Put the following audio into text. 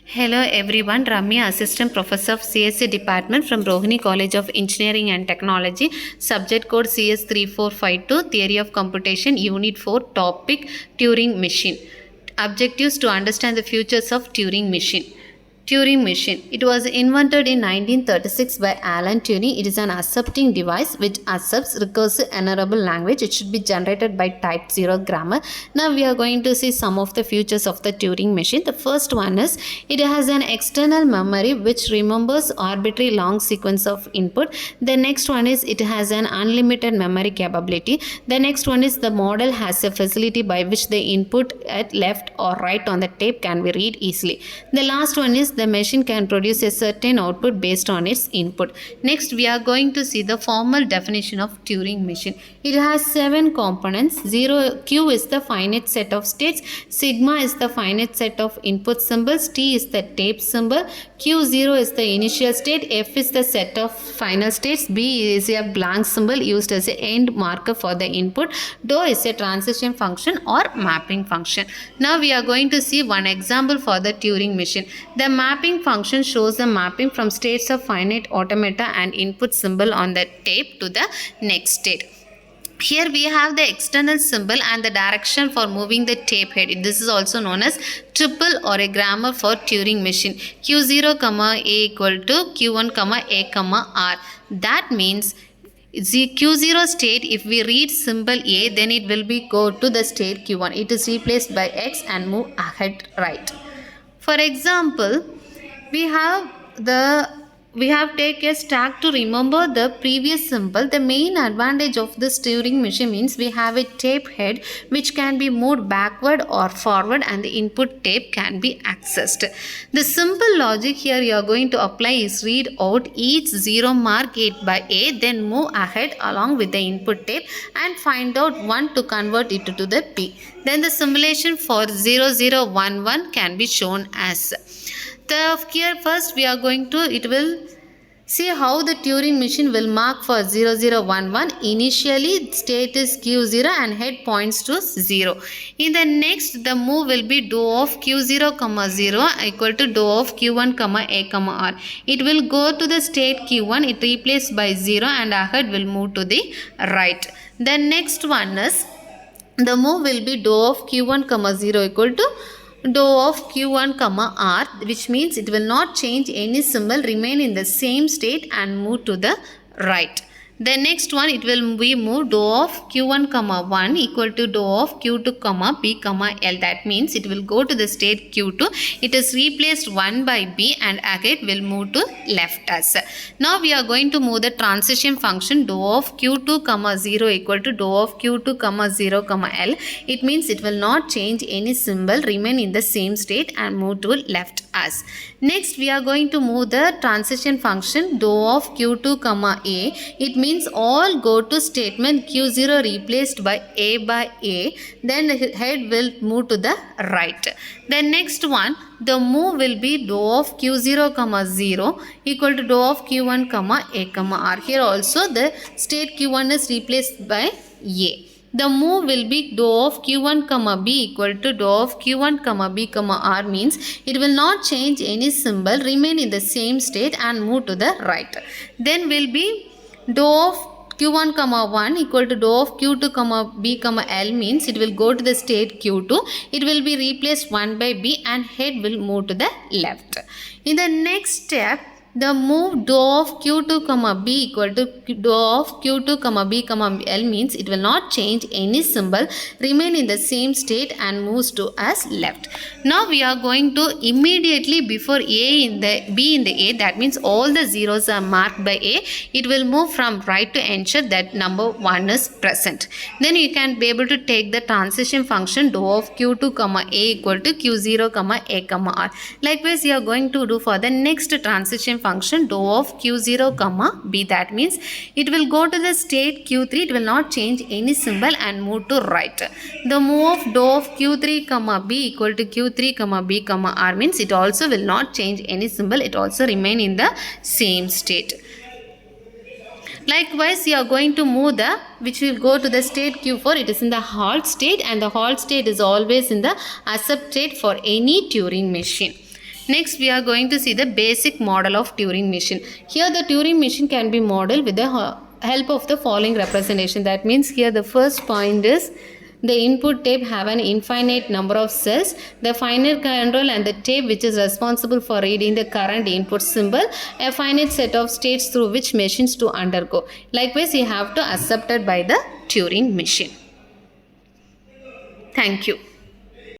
Hello everyone, Ramya, Assistant Professor of CSC Department from Rohini College of Engineering and Technology, subject code CS3452, Theory of Computation, Unit 4, Topic Turing Machine. Objectives to understand the futures of Turing Machine. Turing Machine. It was invented in 1936 by Alan Turing. It is an accepting device which accepts recursive enumerable language. It should be generated by type 0 grammar. Now we are going to see some of the features of the Turing machine. The first one is it has an external memory which remembers arbitrary long sequence of input. The next one is it has an unlimited memory capability. The next one is the model has a facility by which the input at left or right on the tape can be read easily. The last one is the machine can produce a certain output based on its input. Next, we are going to see the formal definition of Turing machine. It has 7 components. Q is the finite set of states, sigma is the finite set of input symbols, T is the tape symbol, Q0 is the initial state, F is the set of final states, B is a blank symbol used as an end marker for the input, Dou is a transition function or mapping function. Now we are going to see one example for the Turing machine. The mapping function shows the mapping from states of finite automata and input symbol on the tape to the next state. Here we have the external symbol and the direction for moving the tape head. This is also known as triple or a grammar for Turing machine. Q0, A equal to Q1, A, R. That means the Q0 state, if we read symbol A, then it will be go to the state Q1. It is replaced by X and move ahead right. For example, we have take a stack to remember the previous symbol. The main advantage of this Turing machine means we have a tape head which can be moved backward or forward and the input tape can be accessed. The simple logic here you are going to apply is read out each 0 mark it by A, then move ahead along with the input tape and find out 1 to convert it to the B. Then the simulation for 0011 can be shown as. Here first we are going to, it will see how the Turing machine will mark for 0011. Initially state is Q0 and head points to 0. In the next, the move will be dou of Q0, 0 equal to dou of Q1, A, R. It will go to the state Q1, it replaced by 0 and ahead will move to the right. The next one is the move will be dou of Q1, 0 equal to dou of Q1, R, which means it will not change any symbol, remain in the same state and move to the right. The next one, it will be moved dou of Q1, 1 equal to dou of Q2, B, L. That means it will go to the state Q2. It is replaced 1 by B and again will move to left as. Now we are going to move the transition function dou of Q2, 0 equal to dou of Q2, 0, L. It means it will not change any symbol, remain in the same state and move to left as. Next we are going to move the transition function dou of Q2, A. It means all go to statement Q0 replaced by A by A. Then the head will move to the right. The next one, the move will be dou of Q0, 0 equal to dou of Q1, A, R. Here also the state Q1 is replaced by A. The move will be dou of Q1, B equal to dou of Q1, B, R means it will not change any symbol, remain in the same state and move to the right. Then will be dou of Q1, 1 equal to dou of Q2, B, L means it will go to the state Q2. It will be replaced 1 by B and head will move to the left. In the next step, the move dou of Q2, B equal to dou of Q2, B, L means it will not change any symbol, remain in the same state and moves to as left. Now we are going to immediately before A in the B in the A, that means all the zeros are marked by A, it will move from right to ensure that number 1 is present. Then you can be able to take the transition function dou of Q2, A equal to Q0, A, R. Likewise you are going to do for the next transition function dou of Q0, B. That means it will go to the state Q3. It will not change any symbol and move to right. The move of dou of Q3, B equal to Q3, B, R means it also will not change any symbol. It also remain in the same state. Likewise, you are going to move the, which will go to the state Q4. It is in the halt state and the halt state is always in the accept state for any Turing machine. Next, we are going to see the basic model of Turing machine. Here, the Turing machine can be modeled with the help of the following representation. That means here the first point is the input tape have an infinite number of cells. The finite control and the tape which is responsible for reading the current input symbol. A finite set of states through which machines to undergo. Likewise, you have to accept it by the Turing machine. Thank you.